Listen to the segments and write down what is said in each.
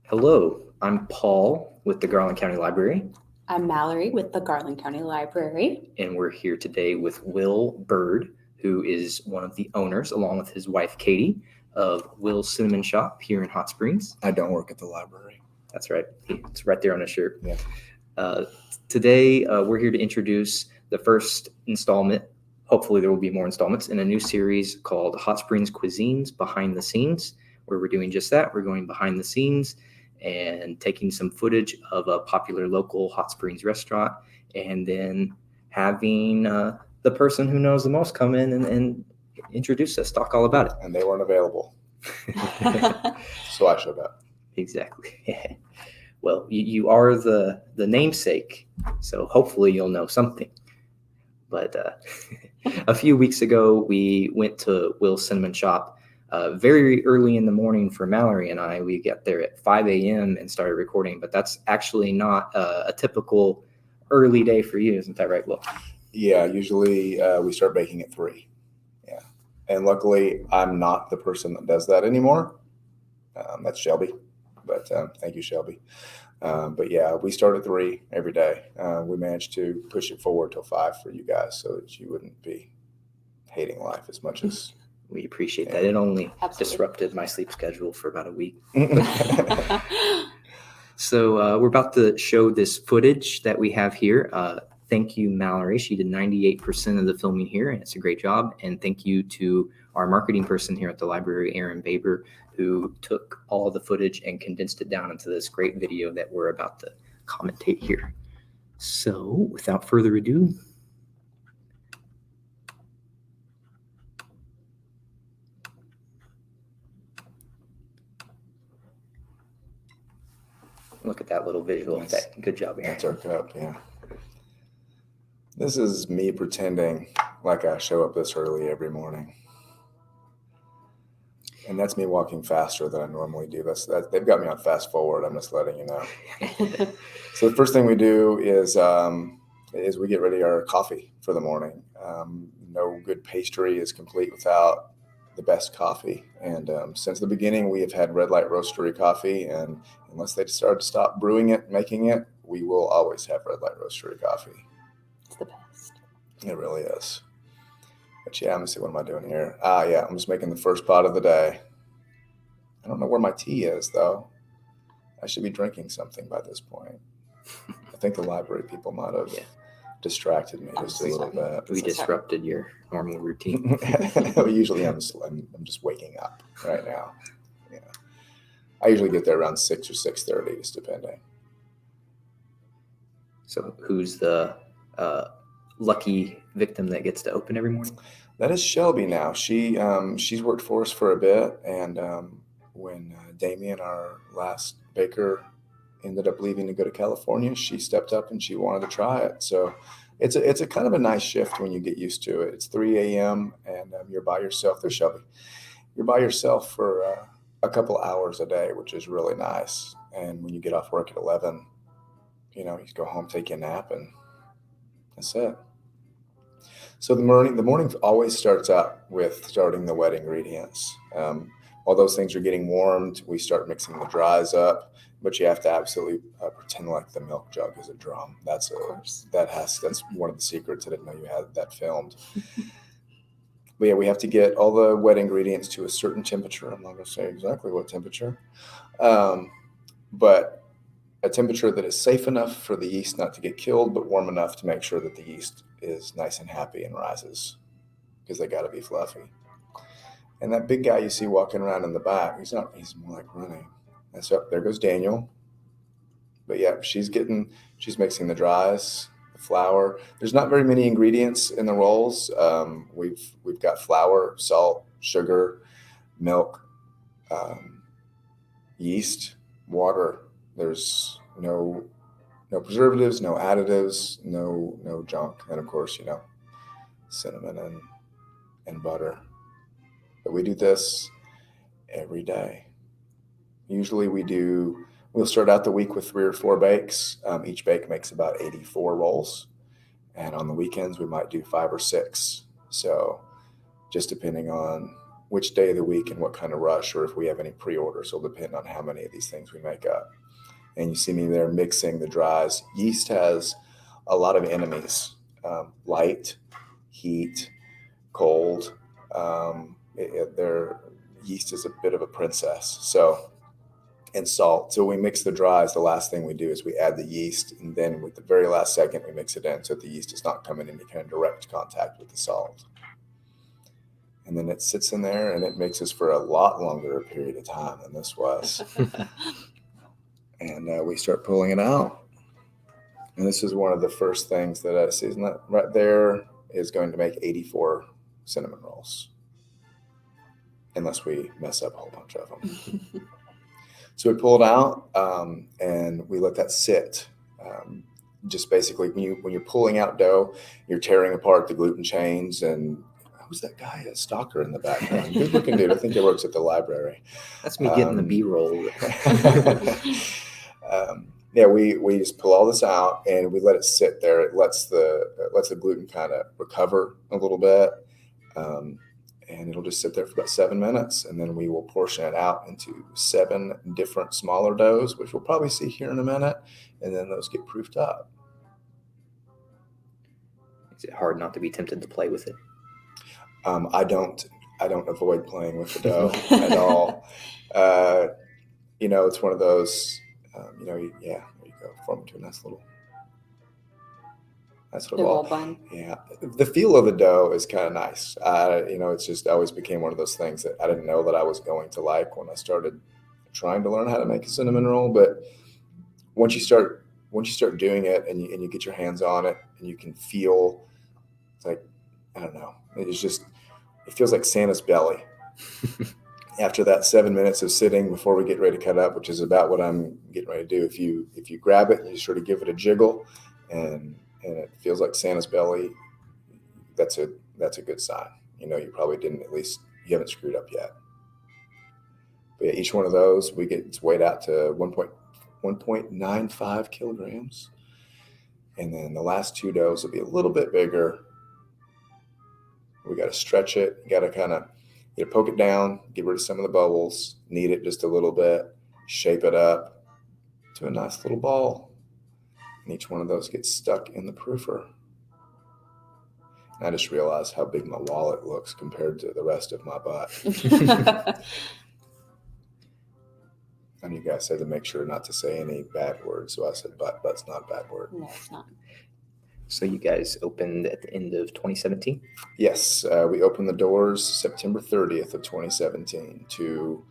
Hello, I'm Paul with the Garland County Library, I'm Mallory with the Garland County Library. and we're here today with Will Bird, who is one of the owners, along with his wife Katie, of Will's Cinnamon Shop here in Hot Springs. I don't work at the library. That's right. It's right there on his shirt. Yeah. Today, we're here to introduce the first installment. Hopefully, there will be more installments in a new series called Hot Springs Cuisines Behind the Scenes, where we're doing just that. We're going behind the scenes and taking some footage of a popular local hot springs restaurant, and then having the person who knows the most come in and introduce us, talk all about it. And they weren't available, so I showed up. Exactly. Well, you are the namesake, so hopefully you'll know something. But a few weeks ago, we went to Will's Cinnamon Shop very early in the morning for Mallory and I. We got there at 5 a.m. and started recording, but that's actually not a typical early day for you, isn't that right, Will? Yeah, usually we start baking at 3. Yeah, and luckily I'm not the person that does that anymore. That's Shelby, but thank you, Shelby. But yeah, we start at 3 every day. We managed to push it forward till 5 for you guys so that you wouldn't be hating life as much as... We appreciate that. It only Absolutely. disrupted my sleep schedule for about a week. So we're about to show this footage that we have here. Thank you, Mallory. She did 98% of the filming here, and it's a great job. And thank you to our marketing person here at the library, Aaron Baber, who took all of the footage and condensed it down into this great video that we're about to commentate here. So without further ado, look at that little visual effect. Good job, Aaron. That's our cup, yeah. This is me pretending like I show up this early every morning. And that's me walking faster than I normally do. They've got me on fast forward. I'm just letting you know. So the first thing we do is we get ready our coffee for the morning. No good pastry is complete without the best coffee. And since the beginning, we have had Red Light Roastery coffee. And unless they decide to stop brewing it, making it, we will always have Red Light Roastery coffee. It's the best. It really is. But yeah, let me see, what am I doing here? Yeah, I'm just making the first pot of the day. I don't know where my tea is, though. I should be drinking something by this point. I think the library people might have distracted me just a little bit. We disrupted your normal routine. Usually I'm just waking up right now. Yeah, I usually get there around 6 or 6:30, just depending. So who's the lucky victim that gets to open every morning? That is Shelby now. She's worked for us for a bit, and when Damien, our last baker, ended up leaving to go to California, she stepped up and she wanted to try it. So it's a kind of a nice shift when you get used to it. It's 3 a.m. and you're by yourself. There's Shelby. You're by yourself for a couple hours a day, which is really nice. And when you get off work at 11, you go home, take a nap, and that's it. So the morning always starts out with starting the wet ingredients. While those things are getting warmed, we start mixing the dries up, but you have to absolutely pretend like the milk jug is a drum. That's one of the secrets. I didn't know you had that filmed. But yeah, we have to get all the wet ingredients to a certain temperature. I'm not going to say exactly what temperature, but a temperature that is safe enough for the yeast not to get killed, but warm enough to make sure that the yeast is nice and happy and rises, because they got to be fluffy. And that big guy you see walking around in the back, he's more like running. And so there goes Daniel. But yeah, she's mixing the dries, the flour. There's not very many ingredients in the rolls. We've got flour, salt, sugar, milk, yeast, water. There's no preservatives, no additives, no junk. And of course, cinnamon and butter. But we do this every day. Usually we'll start out the week with 3 or 4 bakes. Each bake makes about 84 rolls. And on the weekends, we might do 5 or 6. So just depending on which day of the week and what kind of rush, or if we have any pre-orders, will depend on how many of these things we make up. And you see me there mixing the dries. Yeast has a lot of enemies: light, heat, cold. Their yeast is a bit of a princess. So, and salt. So we mix the dries. The last thing we do is we add the yeast, and then with the very last second, we mix it in so that the yeast does not come in any kind of direct contact with the salt. And then it sits in there and it mixes for a lot longer period of time than this was. And we start pulling it out. And this is one of the first things that I see. That right there is going to make 84 cinnamon rolls, unless we mess up a whole bunch of them. So we pull it out and we let that sit. Just basically, when you're pulling out dough, you're tearing apart the gluten chains. And who's that guy, a stalker in the background? Good looking dude. I think he works at the library. That's me getting the B-roll. Yeah, we just pull all this out and we let it sit there. It lets the gluten kind of recover a little bit, and it'll just sit there for about 7 minutes, and then we will portion it out into 7 different smaller doughs, which we'll probably see here in a minute, and then those get proofed up. Is it hard not to be tempted to play with it? I don't avoid playing with the dough at all. It's one of those. There you go. Form into a nice little ball. Bun. Yeah, the feel of the dough is kind of nice. It's just always became one of those things that I didn't know that I was going to like when I started trying to learn how to make a cinnamon roll. But once you start doing it and you get your hands on it and you can feel, it's like, I don't know, it feels like Santa's belly. After that 7 minutes of sitting before we get ready to cut up, which is about what I'm getting ready to do. If you grab it and you sort of give it a jiggle and it feels like Santa's belly, that's a good sign. You probably you haven't screwed up yet. But yeah, each one of those, it's weighed out to 1.95 kilograms. And then the last 2 doughs will be a little bit bigger. We got to stretch it. You got to kind of poke it down, get rid of some of the bubbles, knead it just a little bit, shape it up to a nice little ball. And each one of those gets stuck in the proofer. And I just realized how big my wallet looks compared to the rest of my butt. And you guys said to make sure not to say any bad words. So I said, but's not a bad word. No, it's not. So you guys opened at the end of 2017? Yes, we opened the doors September 30th of 2017 to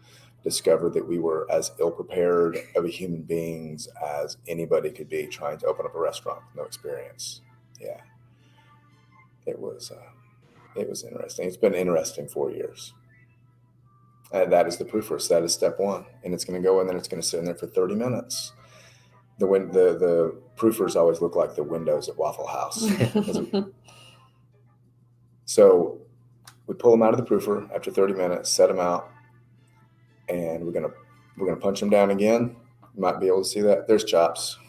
discover that we were as ill-prepared of a human beings as anybody could be trying to open up a restaurant with no experience. Yeah, it was interesting. It's been interesting 4 years. And that is the proofers. That is step 1. And it's going to go in there. It's going to sit in there for 30 minutes. The proofers always look like the windows at Waffle House. So we pull them out of the proofer after 30 minutes, set them out, and we're gonna punch them down again. You might be able to see that. There's Chops.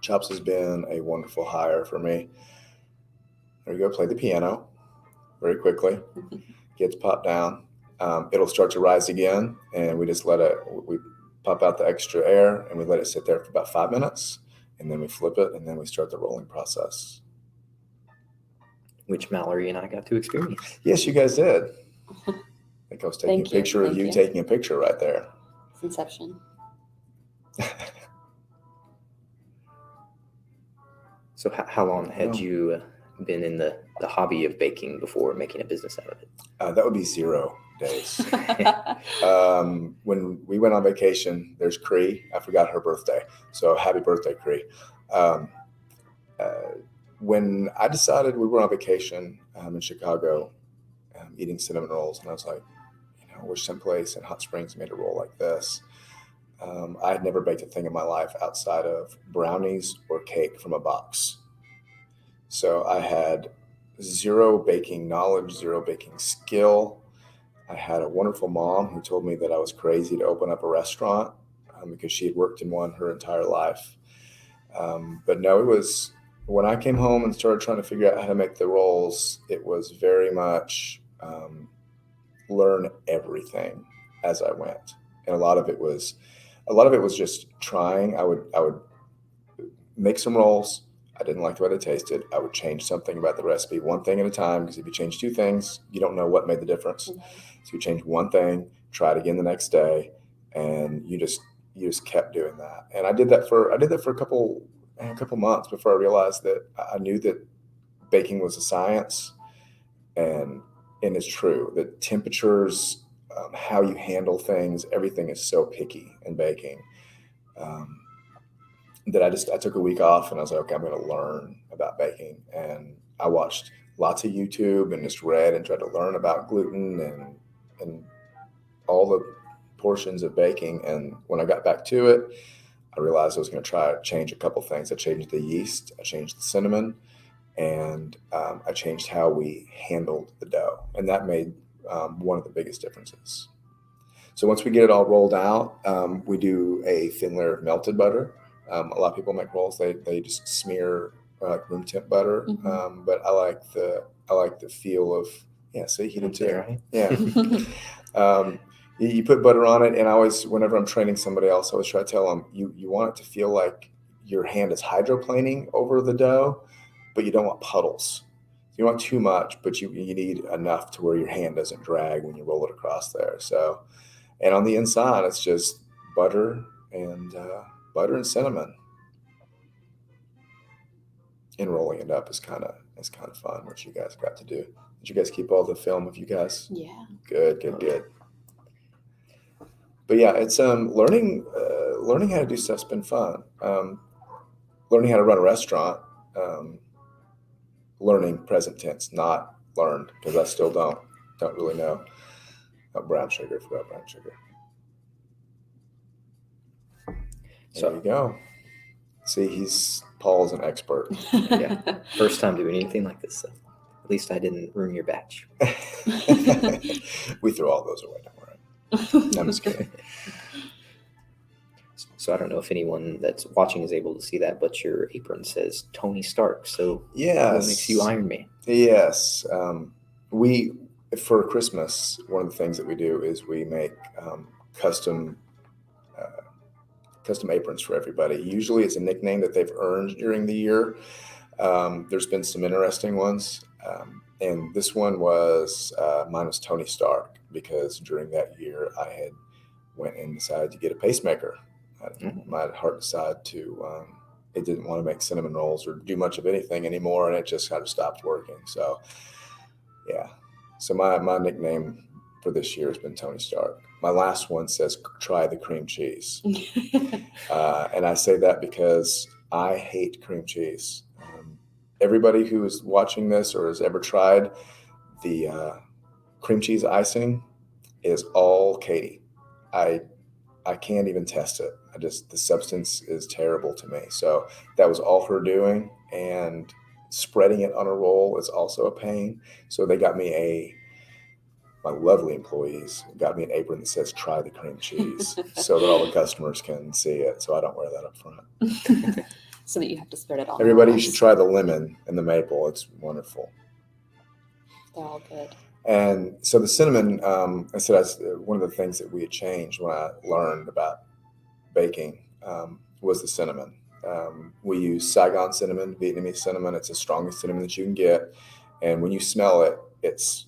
Chops has been a wonderful hire for me. There you go. Play the piano very quickly. Gets popped down. It'll start to rise again, and we just we pop out the extra air and we let it sit there for about 5 minutes, and then we flip it, and then we start the rolling process. Which Mallory and I got to experience. Yes, you guys did. I think I was taking Thank a picture you. of you Thank you. taking a picture right there. It's Inception. So how long had you been in the hobby of baking before making a business out of it? That would be 0 days. When we went on vacation, there's Cree. I forgot her birthday. So happy birthday, Cree. When I decided we were on vacation in Chicago, eating cinnamon rolls, and I was like, I wish someplace in Hot Springs made a roll like this. I had never baked a thing in my life outside of brownies or cake from a box. So I had 0 baking knowledge, 0 baking skill. I had a wonderful mom who told me that I was crazy to open up a restaurant because she had worked in one her entire life. But no, it was when I came home and started trying to figure out how to make the rolls, it was very much learn everything as I went. And a lot of it was just trying. I would make some rolls. I didn't like the way they tasted. I would change something about the recipe, one thing at a time, because if you change two things, you don't know what made the difference. So you change one thing, try it again the next day, and you just kept doing that. And I did that for a couple months before I realized that I knew that baking was a science, and it's true that temperatures, how you handle things, everything is so picky in baking. That I took a week off and I was like, okay, I'm going to learn about baking. And I watched lots of YouTube and just read and tried to learn about gluten and all the portions of baking. And when I got back to it, I realized I was going to change a couple things. I changed the yeast, I changed the cinnamon, and I changed how we handled the dough. And that made one of the biggest differences. So once we get it all rolled out, we do a thin layer of melted butter. A lot of people make rolls; they just smear room temp butter. Mm-hmm. But I like the feel of See, he did too. Right? Yeah. You put butter on it, and whenever I'm training somebody else, I always try to tell them you want it to feel like your hand is hydroplaning over the dough, but you don't want puddles. You don't want too much, but you need enough to where your hand doesn't drag when you roll it across there. So, and on the inside, it's just butter and cinnamon. And rolling it up is kind of fun, which you guys got to do. Did you guys keep all the film of you guys? Yeah. Good. But yeah, it's learning how to do stuff's been fun. Learning how to run a restaurant, learning present tense, not learned, because I still don't really know. Brown sugar. So there you go. See, Paul's an expert. Yeah. First time doing anything like this. So at least I didn't ruin your batch. We throw all those away. Don't worry. No, I'm just kidding. So I don't know if anyone that's watching is able to see that, but your apron says Tony Stark. So yes, what makes you Iron Man? Yes. For Christmas, one of the things that we do is we make custom aprons for everybody. Usually it's a nickname that they've earned during the year. There's been some interesting ones. And this one mine was Tony Stark, because during that year I had went and decided to get a pacemaker. My heart decided it didn't want to make cinnamon rolls or do much of anything anymore, and it just kind of stopped working. So, yeah. So my nickname for this year has been Tony Stark. My last one says, try the cream cheese. And I say that because I hate cream cheese. Everybody who is watching this or has ever tried the cream cheese icing is all Katie. I can't even test it. The substance is terrible to me. So that was all her doing, and spreading it on a roll is also a pain. So they got me my lovely employees got me an apron that says try the cream cheese so that all the customers can see it. So I don't wear that up front. So that you have to spread it on. Everybody should try the lemon and the maple. It's wonderful. They're all good. And so the cinnamon, I said one of the things that we had changed when I learned about baking was the cinnamon. We use Saigon cinnamon, Vietnamese cinnamon. It's the strongest cinnamon that you can get. And when you smell it, it's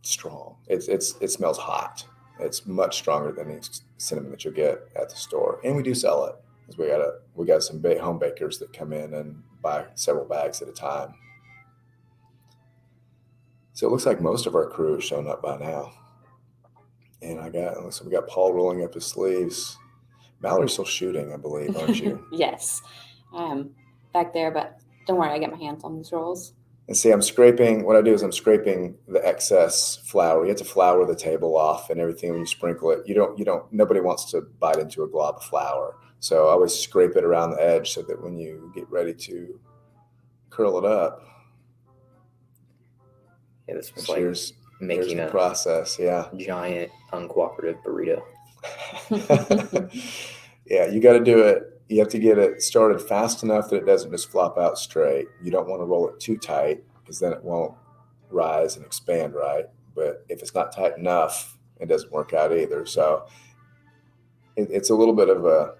strong. It smells hot. It's much stronger than the cinnamon that you'll get at the store. And we do sell it, because we got some home bakers that come in and buy several bags at a time. So it looks like most of our crew has shown up by now. And we got Paul rolling up his sleeves. Mallory's still shooting, I believe, aren't you? Yes, I am back there, but don't worry, I get my hands on these rolls. And see, what I do is I'm scraping the excess flour. You have to flour the table off and everything when you sprinkle it. Nobody wants to bite into a glob of flour. So I always scrape it around the edge so that when you get ready to curl it up. Yeah, this was here's making the a process. Yeah. Giant uncooperative burrito. Yeah, you got to do it. You have to get it started fast enough that it doesn't just flop out straight. You don't want to roll it too tight, because then it won't rise and expand right. but if it's not tight enough, it doesn't work out either. So it's a little bit of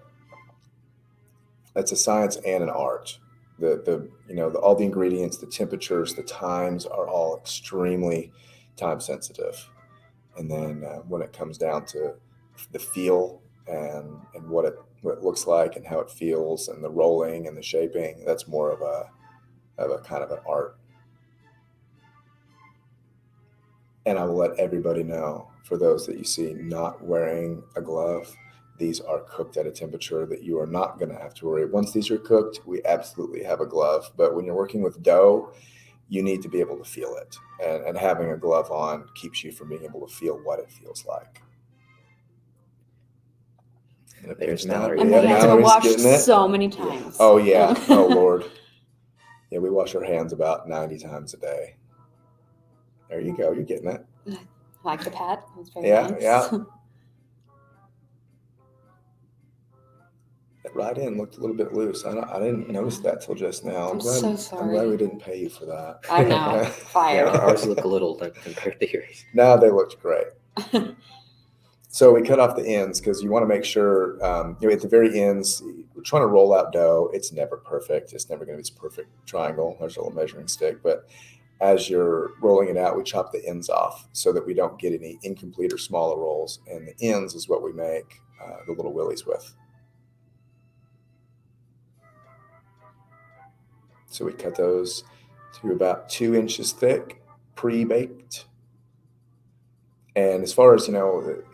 it's a science and an art. All the ingredients, the temperatures, the times are all extremely time sensitive. And then when it comes down to the feel and what it looks like and how it feels and the rolling and the shaping, that's more of a kind of an art. And I will let everybody know, for those that you see not wearing a glove, these are cooked at a temperature that you are not going to have to worry. Once these are cooked, we absolutely have a glove. But when you're working with dough, you need to be able to feel it. And having a glove on keeps you from being able to feel what it feels like. There's Mallory. And my hands were washed so many times. Oh, yeah. Oh, Lord. Yeah, we wash our hands about 90 times a day. There you go. You're getting it. I like the pat. It was very nice. Yeah. That right end looked a little bit loose. I didn't notice that till just now. I'm so sorry. I'm glad we didn't pay you for that. I know. Fire. Yeah, ours look a little compared to yours. No, they looked great. So we cut off the ends because you want to make sure, at the very ends, we're trying to roll out dough. It's never perfect. It's never going to be this perfect triangle. There's a little measuring stick. But as you're rolling it out, we chop the ends off so that we don't get any incomplete or smaller rolls. And the ends is what we make the little willies with. So we cut those to about 2 inches thick, pre-baked. And as far as,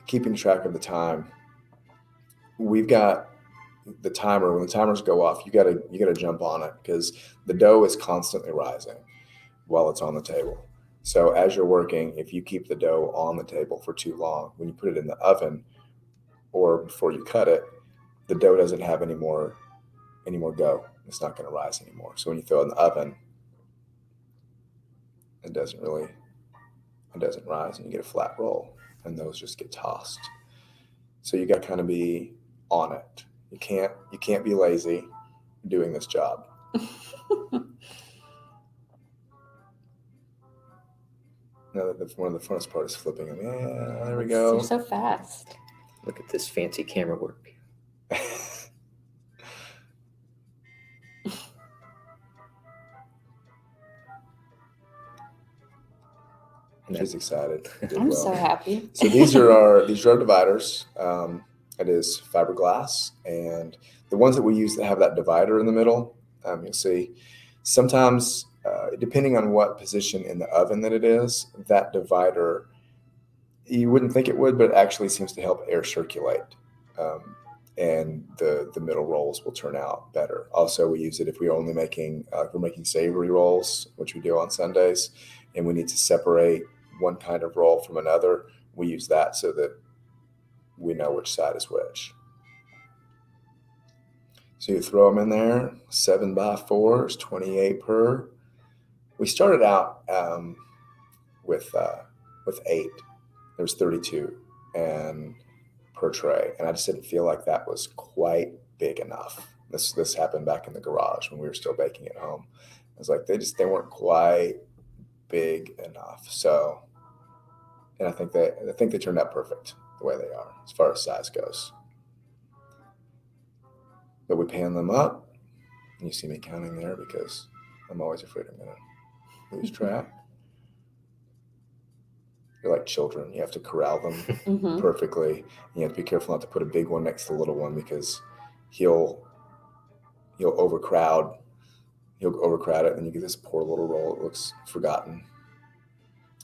keeping track of the time, we've got the timer. When the timers go off, you gotta jump on it because the dough is constantly rising while it's on the table. So as you're working, if you keep the dough on the table for too long, when you put it in the oven or before you cut it, the dough doesn't have any more dough. It's not going to rise anymore. So when you throw it in the oven, it doesn't rise, and you get a flat roll, and those just get tossed. So you got to kind of be on it. You can't be lazy doing this job. No, that's one of the funnest parts, flipping them. Yeah, there we go. You're so fast. Look at this fancy camera work. She's excited. I'm so happy. So these are our dividers. It is fiberglass, and the ones that we use that have that divider in the middle, you'll see sometimes, depending on what position in the oven that it is, that divider, you wouldn't think it would, but it actually seems to help air circulate. And the middle rolls will turn out better. Also, we use it if we're only making savory rolls, which we do on Sundays, and we need to separate one kind of roll from another. We use that so that we know which side is which. So you throw them in there, 7x4s, 28 per. We started out with 8. There's 32 and per tray, and I just didn't feel like that was quite big enough. This happened back in the garage when we were still baking at home. I was like, they weren't quite big enough. So, and I think they turned out perfect the way they are as far as size goes. But we pan them up, and you see me counting there because I'm always afraid I'm gonna lose track. You're like children. You have to corral them perfectly. You have to be careful not to put a big one next to the little one because he'll overcrowd. He'll overcrowd it, and you get this poor little roll. It looks forgotten.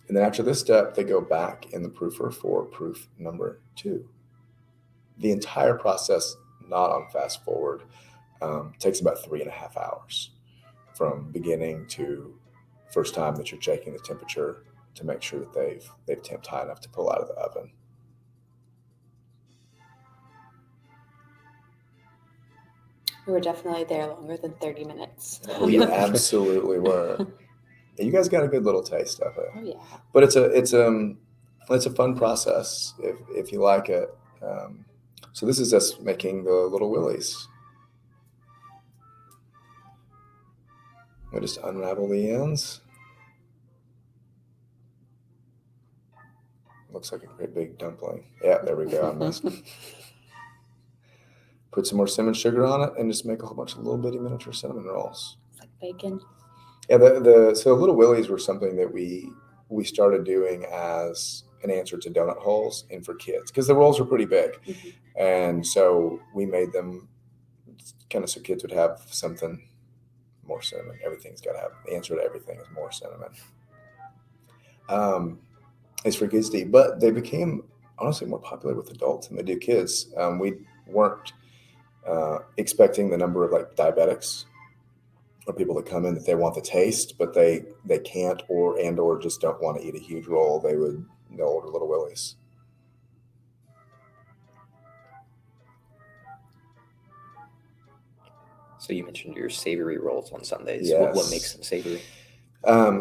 And then after this step, they go back in the proofer for proof number 2. The entire process, not on fast forward, takes about 3.5 hours from beginning to first time that you're checking the temperature to make sure that they've temped high enough to pull out of the oven. We were definitely there longer than 30 minutes. You absolutely were. You guys got a good little taste of it. Oh yeah. But it's a fun process if you like it. So this is us making the little willies. We just unravel the ends. Looks like a great big dumpling. Yeah, there we go. I missed. Put some more cinnamon sugar on it and just make a whole bunch of little bitty miniature cinnamon rolls. It's like bacon. Yeah, so Little Willies were something that we started doing as an answer to donut holes and for kids because the rolls were pretty big. Mhm. And so we made them kind of so kids would have something more cinnamon. Everything's got to have the answer to everything is more cinnamon. It's for kids to eat, but they became honestly more popular with adults than they do kids. We weren't expecting the number of like diabetics or people that come in that they want the taste, but they can't or just don't want to eat a huge roll. They'll order Little Willies. So you mentioned your savory rolls on Sundays. Yes. What makes them savory?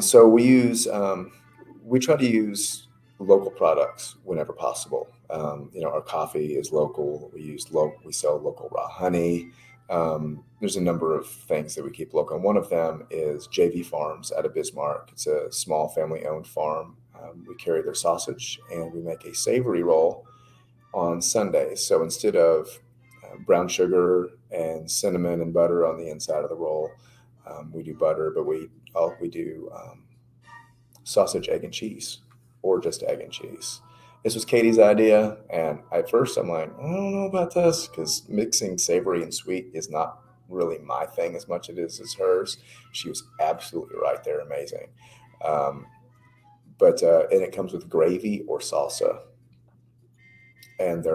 So we try to use local products whenever possible. Our coffee is local. We sell local raw honey. There's a number of things that we keep local. And one of them is JV Farms out of Bismarck. It's a small family-owned farm. We carry their sausage, and we make a savory roll on Sundays. So instead of brown sugar and cinnamon and butter on the inside of the roll, we do butter, but we do sausage, egg, and cheese, or just egg and cheese. This was Katie's idea, and at first I'm like, I don't know about this because mixing savory and sweet is not really my thing as much as it is hers. She was absolutely right there, amazing. And it comes with gravy or salsa, and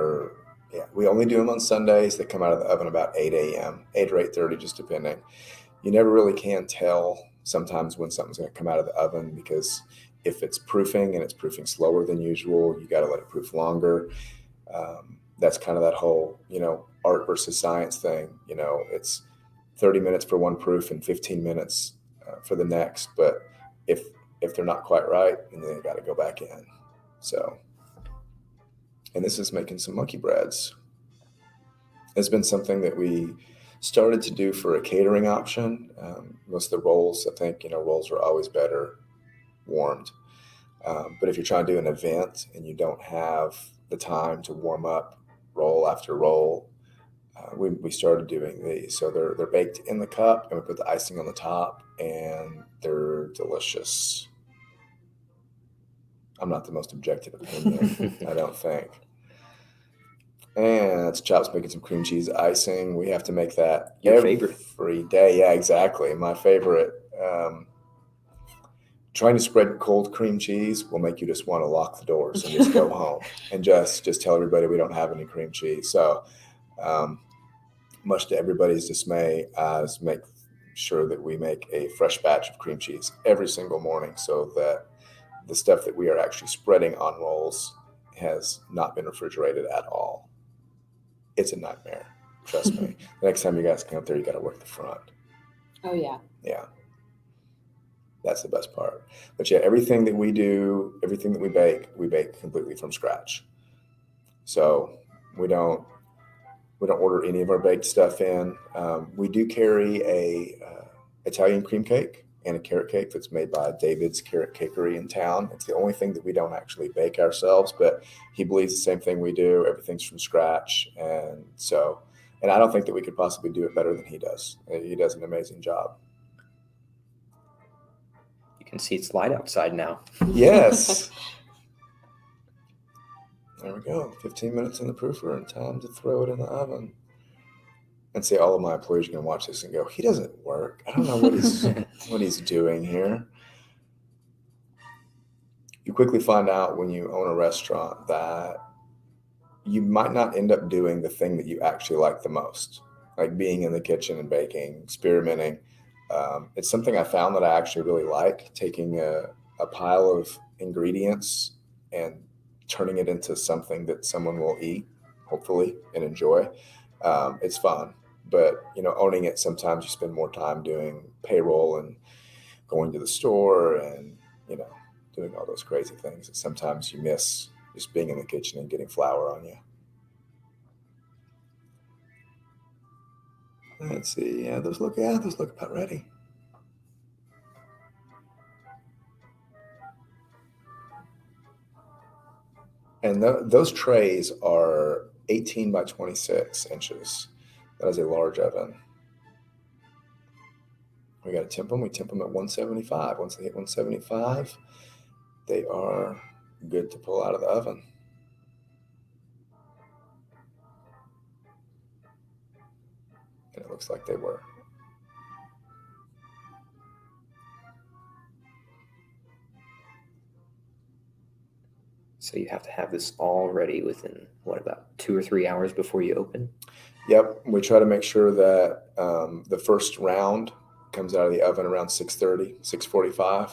we only do them on Sundays. They come out of the oven about 8 a.m., 8 or 8:30, just depending. You never really can tell sometimes when something's going to come out of the oven because if it's proofing and it's proofing slower than usual, you got to let it proof longer. That's kind of that whole, art versus science thing. It's 30 minutes for one proof and 15 minutes for the next. But if they're not quite right, then they got to go back in. So, and this is making some monkey breads. It's been something that we started to do for a catering option. Most of the rolls, I think, rolls are always better warmed. But if you're trying to do an event and you don't have the time to warm up roll after roll, we started doing these. So they're baked in the cup, and we put the icing on the top, and they're delicious. I'm not the most objective opinion, I don't think. And it's Chops making some cream cheese icing. We have to make that Your every favorite. day. Yeah, exactly. My favorite. Trying to spread cold cream cheese will make you just want to lock the doors and just go home and just tell everybody we don't have any cream cheese. So much to everybody's dismay, make sure that we make a fresh batch of cream cheese every single morning so that the stuff that we are actually spreading on rolls has not been refrigerated at all. It's a nightmare. Trust me. The next time you guys come up there, you got to work the front. Oh, yeah. Yeah. That's the best part. But yeah, everything that we do, everything that we bake completely from scratch. So we don't order any of our baked stuff in. We do carry a Italian cream cake and a carrot cake that's made by David's Carrot Cakery in town. It's the only thing that we don't actually bake ourselves, but he believes the same thing we do. Everything's from scratch. And I don't think that we could possibly do it better than he does. He does an amazing job. You can see it's light outside now. Yes. There we go. 15 minutes in the proofer and time to throw it in the oven. And see, all of my employees are going to watch this and go, he doesn't work. I don't know what he's doing here. You quickly find out when you own a restaurant that you might not end up doing the thing that you actually like the most, like being in the kitchen and baking, experimenting. It's something I found that I actually really like, taking a pile of ingredients and turning it into something that someone will eat, hopefully, and enjoy. It's fun. But, owning it, sometimes you spend more time doing payroll and going to the store and, doing all those crazy things that sometimes you miss just being in the kitchen and getting flour on you. Let's see. Yeah, those look about ready. And those trays are 18 by 26 inches. That is a large oven. We got to temp them. We temp them at 175. Once they hit 175, they are good to pull out of the oven. And it looks like they were. So you have to have this all ready within, what, about 2 or 3 hours before you open? Yep. We try to make sure that the first round comes out of the oven around 6:30, 6:45.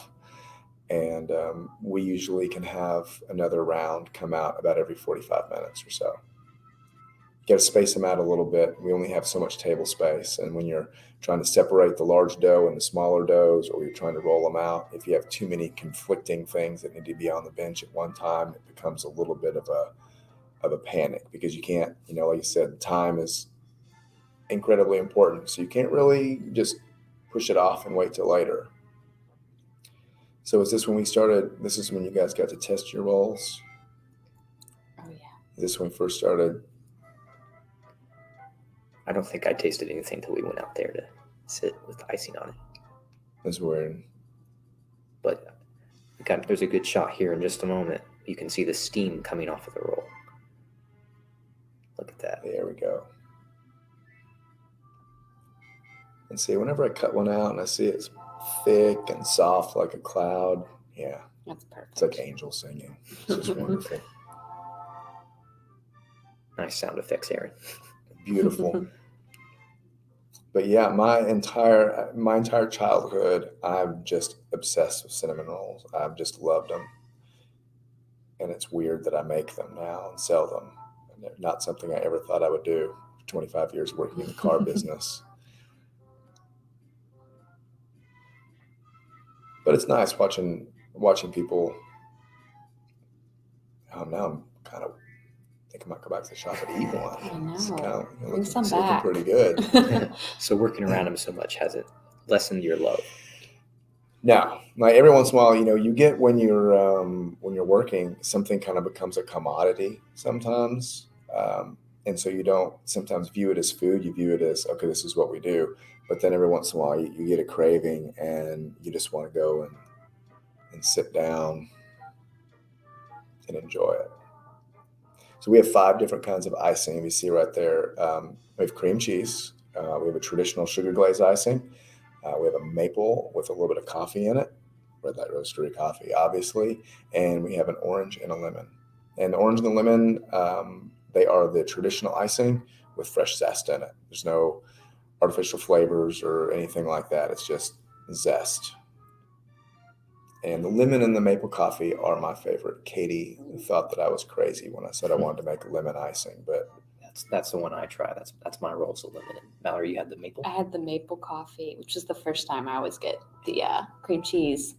And we usually can have another round come out about every 45 minutes or so. You got to space them out a little bit. We only have so much table space. And when you're trying to separate the large dough into smaller doughs, or you're trying to roll them out, if you have too many conflicting things that need to be on the bench at one time, it becomes a little bit of a panic, because you can't, like you said, time is incredibly important. So you can't really just push it off and wait till later. So is this when we started? This is when you guys got to test your rolls? Oh, yeah. Is this when we first started? I don't think I tasted anything until we went out there to sit with the icing on it. That's weird. But there's a good shot here in just a moment. You can see the steam coming off of the roll. Look at that. There we go. And see, whenever I cut one out and I see it's thick and soft like a cloud, yeah, That's perfect. it's like angels singing. It's just wonderful. Nice sound effects, Aaron. Beautiful. But yeah, my entire childhood, I'm just obsessed with cinnamon rolls. I've just loved them. And it's weird that I make them now and sell them. And they're not something I ever thought I would do. 25 years working in the car business. But it's nice watching people. Oh, now I'm kind of think I might go back to the shop and eat one. I know. It's kind of Bring some looking back. pretty good. So working around them so much hasn't lessened your love? No, like every once in a while, you get when you're working, something kind of becomes a commodity sometimes, and so you don't sometimes view it as food. You view it as, okay, this is what we do. But then every once in a while, you get a craving, and you just want to go and sit down and enjoy it. So we have 5 different kinds of icing. You see right there. We have cream cheese. We have a traditional sugar glaze icing. We have a maple with a little bit of coffee in it, red light roastery coffee, obviously. And we have an orange and a lemon. And the orange and the lemon, they are the traditional icing with fresh zest in it. There's no artificial flavors or anything like that. It's just zest. And the lemon and the maple coffee are my favorite. Katie thought that I was crazy when I said I wanted to make a lemon icing, but that's the one I try. That's my rolls of lemon. And Mallory, you had the maple? I had the maple coffee, which is the first time. I always get the cream cheese.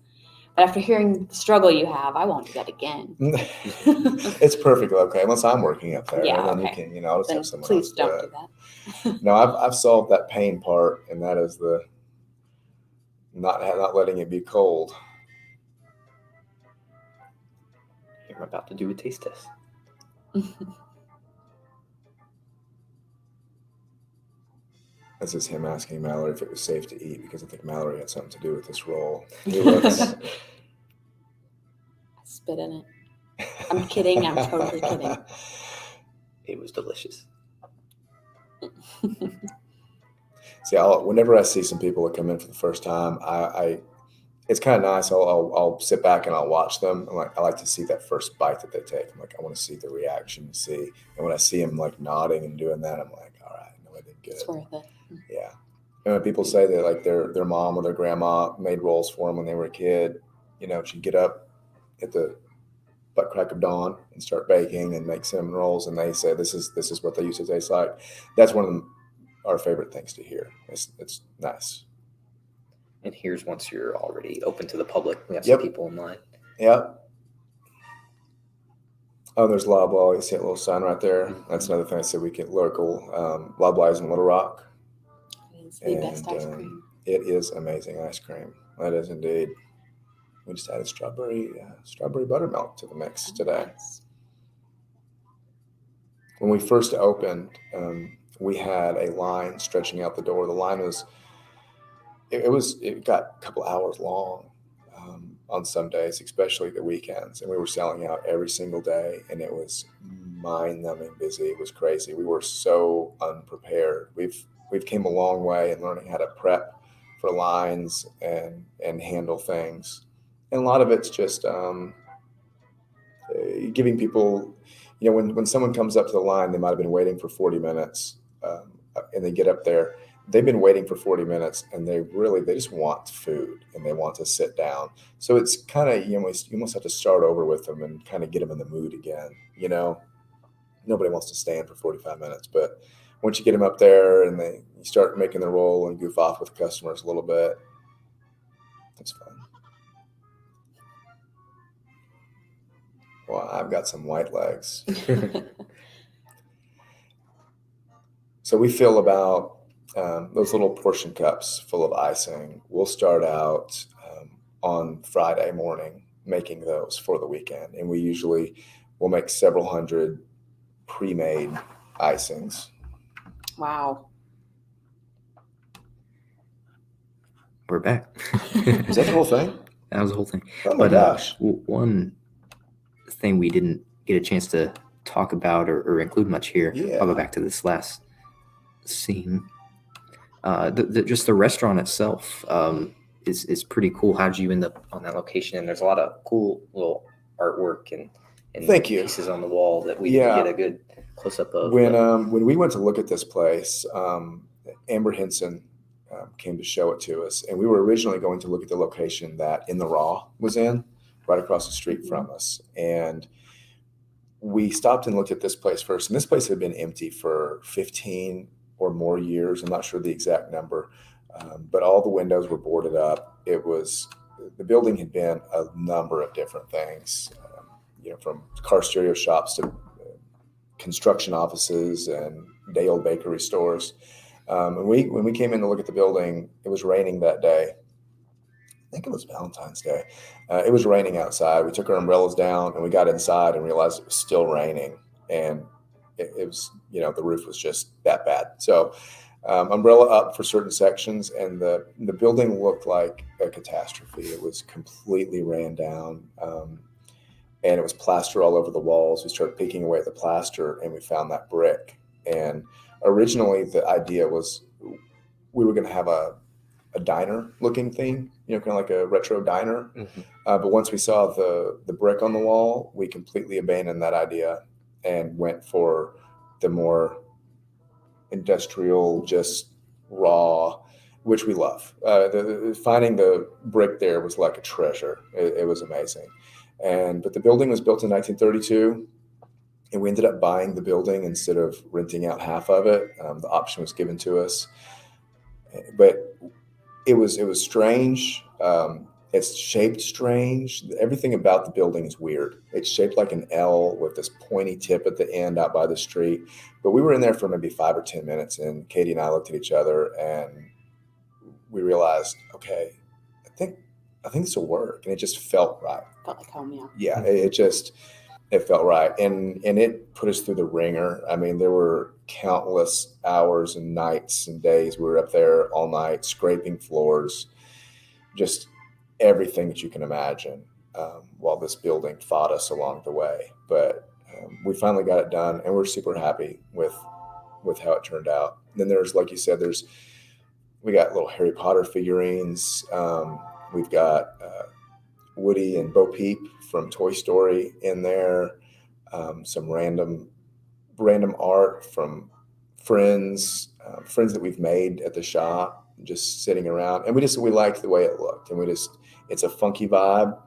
But after hearing the struggle you have, I won't do that again. It's perfectly okay, unless I'm working up there. Yeah, And then okay. you can, I'll just Then have someone please else don't do do it. that. No, I've solved that pain part, and that is the not letting it be cold. Here, I'm about to do a taste test. This is him asking Mallory if it was safe to eat, because I think Mallory had something to do with this roll. He looks. I spit in it. I'm kidding. I'm totally kidding. It was delicious. See, whenever I see some people that come in for the first time, it's kind of nice. I'll sit back and I'll watch them. I like to see that first bite that they take. I'm like, I want to see the reaction, and when I see them like nodding and doing that, I'm like, all right, no, I did good. It's worth it. Yeah. And when people say that like their mom or their grandma made rolls for them when they were a kid, she'd get up at the butt crack of dawn and start baking and make cinnamon rolls, and they say this is what they used to taste like. That's one of our favorite things to hear. It's nice. And here's once you're already open to the public. We have some people in line. Yep. Oh, there's Loblaw. You see that little sign right there? That's another thing I said we get local. Loblaw is in Little Rock. It's the best ice cream. It is amazing ice cream. That is indeed. We just added strawberry buttermilk to the mix today. Nice. when we first opened, we had a line stretching out the door. The line was, it got a couple hours long on some days, especially the weekends. And we were selling out every single day, and it was mind-numbing busy. It was crazy. We were so unprepared. We've came a long way in learning how to prep for lines and handle things. And a lot of it's just giving people, when someone comes up to the line, they might have been waiting for 40 minutes, and they get up there. They've been waiting for 40 minutes, and they just want food, and they want to sit down. So it's kind of, you almost have to start over with them and kind of get them in the mood again. Nobody wants to stand for 45 minutes, but once you get them up there and you start making their roll and goof off with customers a little bit, it's fun. Well, I've got some white legs. So we fill about those little portion cups full of icing. We'll start out on Friday morning making those for the weekend. And we'll make several hundred pre-made icings. Wow. We're back. Is that the whole thing? That was the whole thing. Oh my gosh. One thing we didn't get a chance to talk about or include much here. Yeah. I'll go back to this last scene. Just the restaurant itself is pretty cool. How'd you end up on that location? And there's a lot of cool little artwork and Thank you. pieces on the wall that we didn't get a good close up of. When we went to look at this place, Amber Henson came to show it to us, and we were originally going to look at the location that In the Raw was in, right across the street from us. And we stopped and looked at this place first, and this place had been empty for 15 or more years. I'm not sure the exact number, but all the windows were boarded up. The building had been a number of different things, from car stereo shops to construction offices and day-old bakery stores. And when we came in to look at the building, it was raining that day. I think it was Valentine's Day. It was raining outside. We took our umbrellas down and we got inside and realized it was still raining. And it was, the roof was just that bad. So umbrella up for certain sections, and the building looked like a catastrophe. It was completely ran down. And it was plaster all over the walls. We started picking away at the plaster, and we found that brick. And originally the idea was we were going to have a diner looking thing, kind of like a retro diner. Mm-hmm. But once we saw the brick on the wall, we completely abandoned that idea and went for the more industrial, just raw, which we love. Finding the brick there was like a treasure. It was amazing. But the building was built in 1932, and we ended up buying the building instead of renting out half of it. The option was given to us, but it was strange. It's shaped strange. Everything about the building is weird. It's shaped like an L with this pointy tip at the end out by the street. But we were in there for maybe 5 or 10 minutes, and Katie and I looked at each other and we realized, okay, I think this will work. And it just felt right. Felt like home, yeah. Yeah, it felt right. And it put us through the ringer. I mean, there were countless hours and nights and days. We were up there all night, scraping floors, just everything that you can imagine, while this building fought us along the way. But we finally got it done, and we're super happy with how it turned out. And then there's, like you said, we got little Harry Potter figurines. We've got Woody and Bo Peep from Toy Story in there. Some random art from friends that we've made at the shop, just sitting around. And we liked the way it looked, and it's a funky vibe.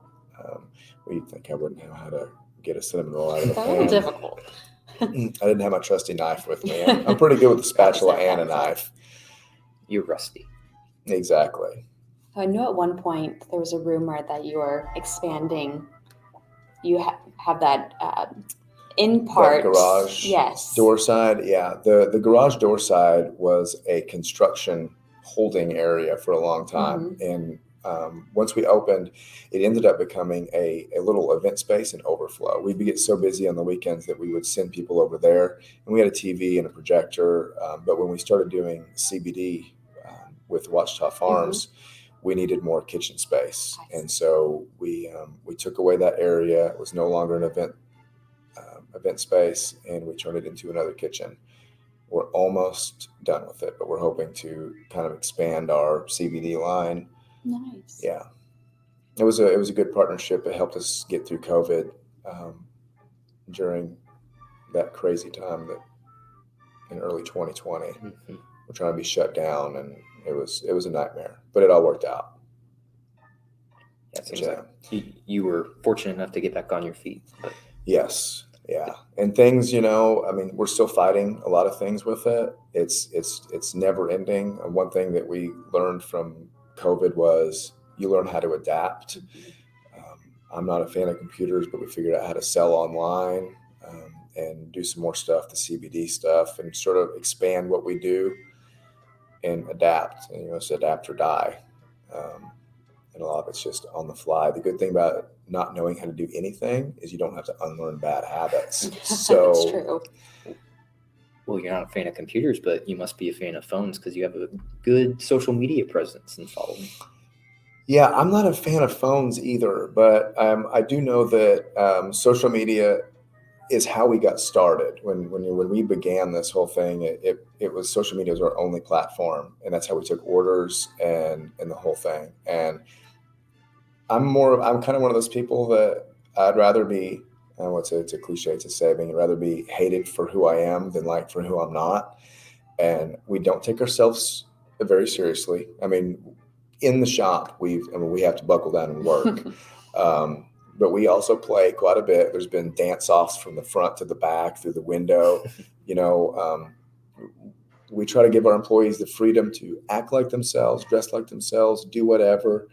You'd think I wouldn't know how to get a cinnamon roll out of the pan. That's difficult. I didn't have my trusty knife with me. I'm pretty good with a spatula and a knife. You're rusty. Exactly. So I know at one point there was a rumor that you were expanding. You have that in part that garage door side. Yeah, the garage door side was a construction holding area for a long time, and Once we opened, it ended up becoming a little event space and overflow. We'd get so busy on the weekends that we would send people over there, and we had a TV and a projector. But when we started doing CBD with Watchtower Farms, we needed more kitchen space, and so we took away that area. It was no longer an event space, and we turned it into another kitchen. We're almost done with it, but we're hoping to kind of expand our CBD line. Nice. Yeah, it was a good partnership. It helped us get through COVID during that crazy time that in early 2020. Mhm. We're trying to be shut down, and it was a nightmare, but it all worked out. Yeah, it seems like you were fortunate enough to get back on your feet. But. Yes. Yeah. And things, I mean, we're still fighting a lot of things with it. It's never ending. And one thing that we learned from COVID was you learn how to adapt. I'm not a fan of computers, but we figured out how to sell online and do some more stuff, the CBD stuff, and sort of expand what we do and adapt. And, it's adapt or die. And a lot of it's just on the fly. The good thing about not knowing how to do anything is you don't have to unlearn bad habits. So That's true. Well, you're not a fan of computers, but you must be a fan of phones because you have a good social media presence and following. Yeah, I'm not a fan of phones either, but I do know that social media is how we got started. When we began this whole thing, it was social media was our only platform, and that's how we took orders and the whole thing. And I'm kind of one of those people that I'd rather be, it's a cliche to say, but I'd rather be hated for who I am than liked for who I'm not. And we don't take ourselves very seriously. I mean, in the shop, we have to buckle down and work. But we also play quite a bit. There's been dance offs from the front to the back through the window. We try to give our employees the freedom to act like themselves, dress like themselves, do whatever.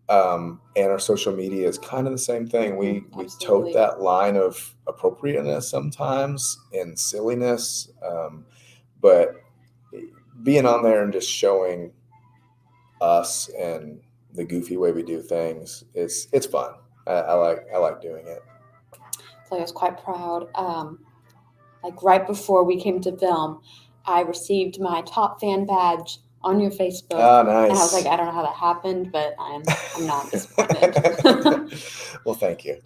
And our social media is kind of the same thing. We tote that line of appropriateness sometimes and silliness, but being on there and just showing us and the goofy way we do things, it's fun. I like doing it. So I was quite proud. Like right before we came to film, I received my top fan badge on your Facebook. Oh, nice. And I was like, I don't know how that happened, but I'm not disappointed. Well, thank you.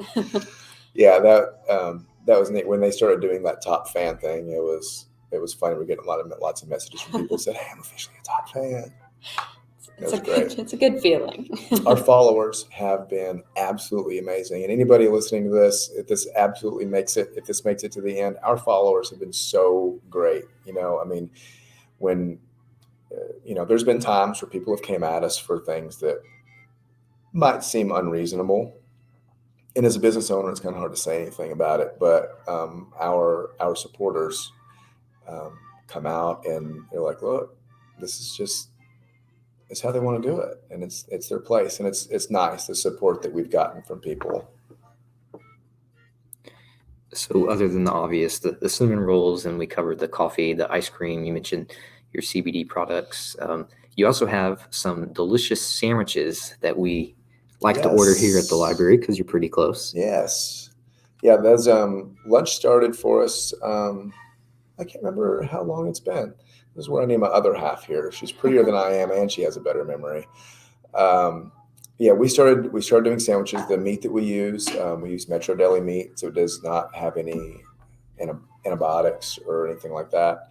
Yeah, that was neat. When they started doing that top fan thing, it was funny. We're getting lots of messages from people who said, "Hey, I'm officially a top fan." It's a good feeling. Our followers have been absolutely amazing, and anybody listening to this, if this makes it to the end, our followers have been so great. I mean, when there's been times where people have came at us for things that might seem unreasonable, and as a business owner, it's kind of hard to say anything about it. But our supporters come out and they're like, "Look, this is just." It's how they want to do it, and it's their place, and it's nice the support that we've gotten from people. So, other than the obvious, the cinnamon rolls, and we covered the coffee, the ice cream. You mentioned your CBD products. You also have some delicious sandwiches that we like to order here at the library because you're pretty close. Yes, yeah. Those lunch started for us. I can't remember how long it's been. This is where I need my other half here. She's prettier than I am, and she has a better memory. Yeah, we started doing sandwiches. The meat that we use Metro Deli meat, so it does not have any antibiotics or anything like that.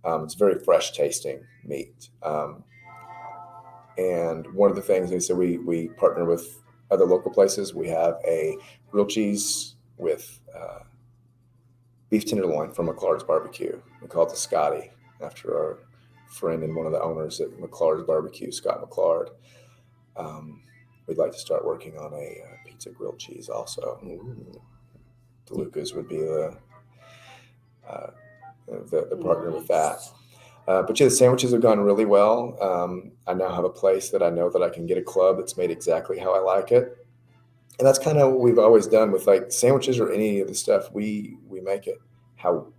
It's very fresh tasting meat. And one of the things, so we partner with other local places. We have a grilled cheese with beef tenderloin from McClart's Barbecue. We call it the Scotty, after our friend and one of the owners at McClart's Barbecue, Scott McClard. We'd like to start working on a pizza grilled cheese also. DeLuca's would be the partner with that. But yeah, the sandwiches have gone really well. I now have a place that I know that I can get a club that's made exactly how I like it. And that's kind of what we've always done with like sandwiches or any of the stuff. We make it how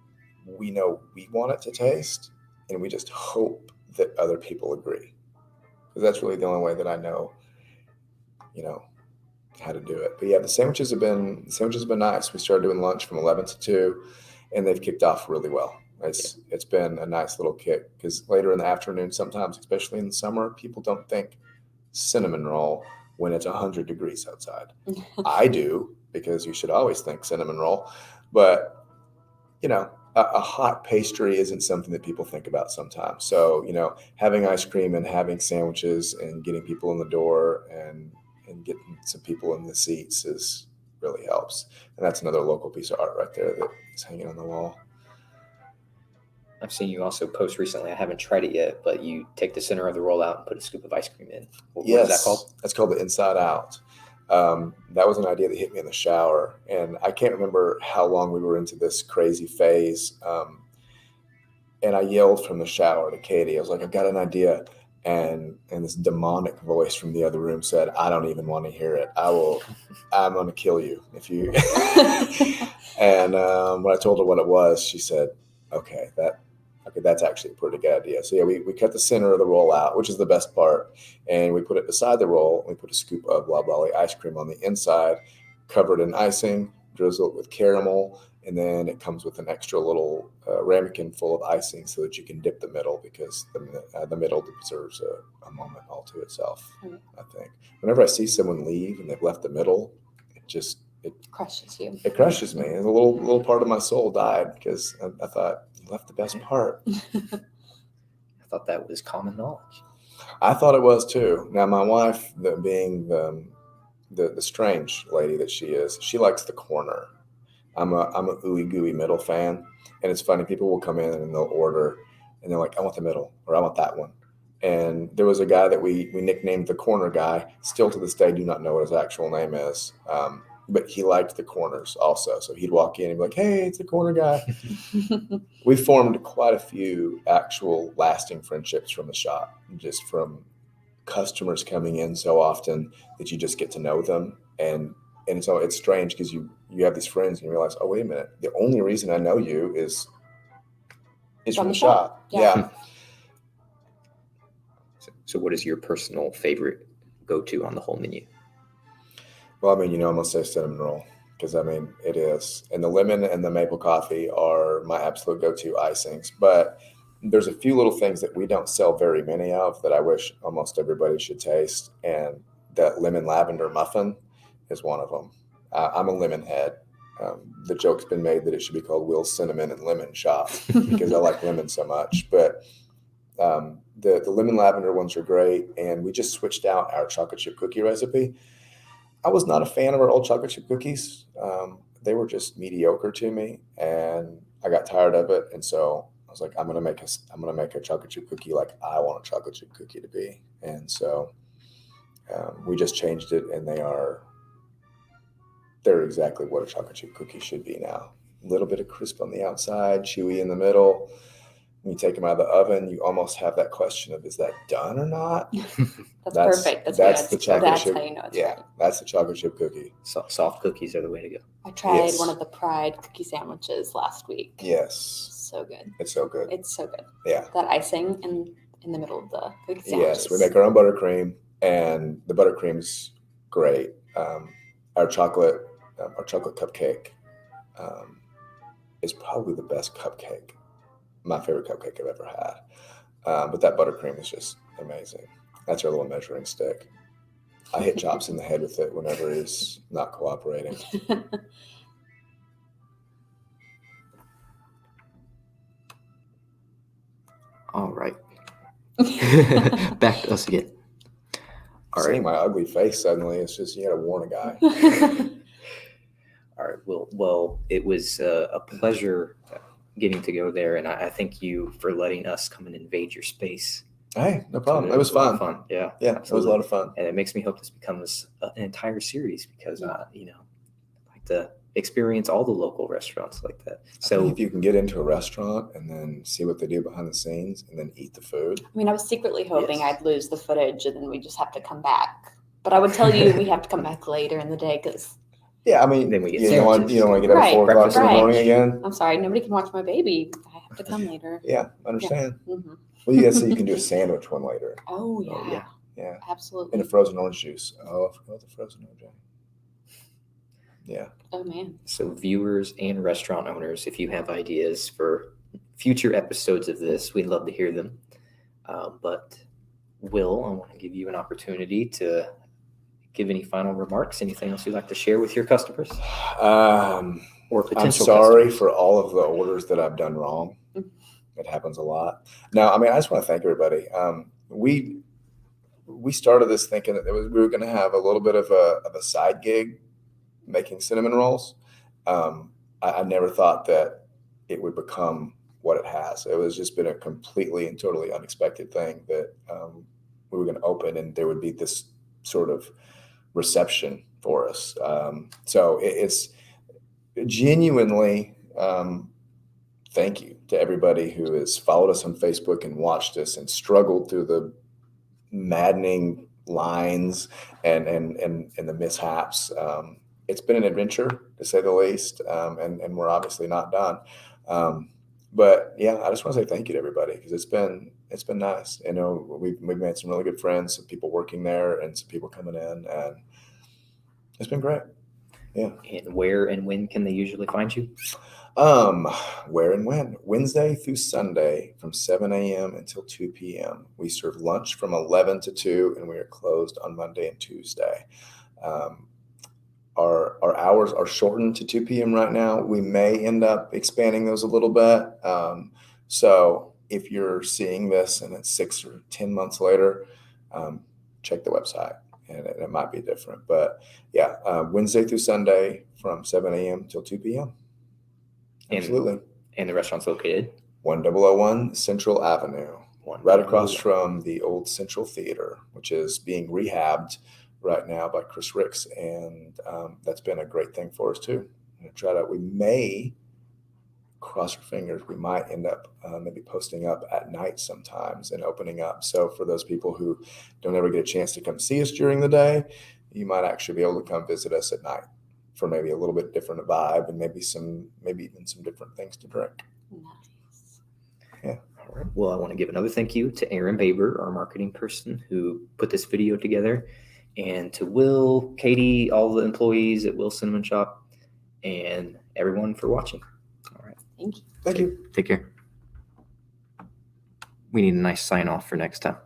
we know we want it to taste, and we just hope that other people agree. Because that's really the only way that I know how to do it. But yeah, the sandwiches have been nice. We started doing lunch from 11 to 2, and they've kicked off really well. It's been a nice little kick, because later in the afternoon, sometimes, especially in the summer, people don't think cinnamon roll when it's 100 degrees outside. I do, because you should always think cinnamon roll. But, a hot pastry isn't something that people think about sometimes. So, having ice cream and having sandwiches and getting people in the door and getting some people in the seats really helps. And that's another local piece of art right there that is hanging on the wall. I've seen you also post recently. I haven't tried it yet, but you take the center of the roll out and put a scoop of ice cream in. What is that called? That's called the Inside Out. That was an idea that hit me in the shower, and I can't remember how long we were into this crazy phase. And I yelled from the shower to Katie. I was like, I've got an idea. And this demonic voice from the other room said, I don't even want to hear it. I'm going to kill you if you. And when I told her what it was, she said, okay, that's actually a pretty good idea. So yeah, we cut the center of the roll out, which is the best part. And we put it beside the roll. We put a scoop of Loblolly ice cream on the inside, covered in icing, drizzled with caramel. And then it comes with an extra little ramekin full of icing so that you can dip the middle, because the middle deserves a moment all to itself, I think. Whenever I see someone leave and they've left the middle, it crushes you. It crushes me. And a little part of my soul died, because I thought, you left the best part. I thought that was common knowledge. I thought it was too. Now, my wife, being the strange lady that she is, she likes the corner. I'm a ooey gooey middle fan, and it's funny. People will come in and they'll order, and they're like, "I want the middle," or "I want that one." And there was a guy that we nicknamed the corner guy. Still to this day, do not know what his actual name is, but he liked the corners also. So he'd walk in and be like, "Hey, it's the corner guy." We formed quite a few actual lasting friendships from the shop, just from customers coming in so often that you just get to know them. And so it's strange, because you have these friends and you realize, oh, wait a minute, the only reason I know you is from the shop. Yeah. So what is your personal favorite go-to on the whole menu? Well, I'm going to say cinnamon roll, because it is. And the lemon and the maple coffee are my absolute go-to icings. But there's a few little things that we don't sell very many of that I wish almost everybody should taste. And that lemon lavender muffin is one of them. I'm a lemon head. The joke's been made that it should be called Will's Cinnamon and Lemon Shop, because I like lemon so much. But the lemon lavender ones are great. And we just switched out our chocolate chip cookie recipe. I was not a fan of our old chocolate chip cookies. They were just mediocre to me, and I got tired of it. And so I was like, I'm gonna make a chocolate chip cookie like I want a chocolate chip cookie to be. And so we just changed it, and they're exactly what a chocolate chip cookie should be now. A little bit of crisp on the outside, chewy in the middle. When you take them out of the oven, you almost have that question of, is that done or not? That's perfect. That's the chocolate chip. That's how you know it's yeah, right. That's the chocolate chip cookie. Soft cookies are the way to go. I tried one of the Pride cookie sandwiches last week. Yes. So good. It's so good. It's so good. Yeah. That icing in the middle of the cookie sandwiches. Yes, we make our own buttercream, and the buttercream's great. Our chocolate cupcake is probably the best cupcake. My favorite cupcake I've ever had. But that buttercream is just amazing. That's our little measuring stick. I hit Chops in the head with it whenever he's not cooperating. All right. Back to us again. All right. Seeing my ugly face suddenly, it's just, you got to warn a guy. All right. Well, it was a pleasure getting to go there, and I thank you for letting us come and invade your space. Hey, no problem. It was fun. Yeah, absolutely. It was a lot of fun, and it makes me hope this becomes an entire series, because I like to experience all the local restaurants like that. So if you can get into a restaurant and then see what they do behind the scenes and then eat the food. I was secretly hoping I'd lose the footage and then we just have to come back. But I would tell you we have to come back later in the day, because then we get you don't want to get up at 4 o'clock in the morning again. I'm sorry, nobody can watch my baby. I have to come later. Yeah, understand. Yeah. Mm-hmm. Well, so you can do a sandwich one later. Oh yeah. Yeah. Absolutely. And a frozen orange juice. Oh, I forgot the frozen orange. Yeah. Oh man. So viewers and restaurant owners, if you have ideas for future episodes of this, we'd love to hear them. But Will, I want to give you an opportunity to give any final remarks, anything else you'd like to share with your customers or potential I'm sorry customers? for all of the orders that I've done wrong. It happens a lot. No, I mean, I just want to thank everybody. We started this thinking that we were going to have a little bit of a side gig making cinnamon rolls. I never thought that it would become what it has. It was just been a completely and totally unexpected thing that we were going to open, and there would be this sort of reception for us. So it's genuinely thank you to everybody who has followed us on Facebook and watched us and struggled through the maddening lines and the mishaps. It's been an adventure, to say the least, and we're obviously not done. But yeah, I just want to say thank you to everybody, because it's been nice. You know, we've made some really good friends, some people working there, and some people coming in, and it's been great. Yeah. And where and when can they usually find you? Where and when? Wednesday through Sunday from 7 a.m. until 2 p.m. We serve lunch from 11 to 2, and we are closed on Monday and Tuesday. Our hours are shortened to 2 p.m. right now. We may end up expanding those a little bit. So if you're seeing this and it's 6 or 10 months later, check the website, and it might be different. But yeah, Wednesday through Sunday from 7 a.m. till 2 p.m. Absolutely. And the restaurant's located? 1001 Central Avenue, right across from the old Central Theater, which is being rehabbed right now by Chris Ricks. And that's been a great thing for us too. We may, cross our fingers, we might end up maybe posting up at night sometimes and opening up. So for those people who don't ever get a chance to come see us during the day, you might actually be able to come visit us at night for maybe a little bit different vibe, and maybe even some different things to drink. Nice. Yeah. All right. Well, I want to give another thank you to Aaron Baber, our marketing person, who put this video together, and to Will, Katie, all the employees at Will Cinnamon Shop, and everyone for watching. All right. Thank you. Thank you. Take care. We need a nice sign off for next time.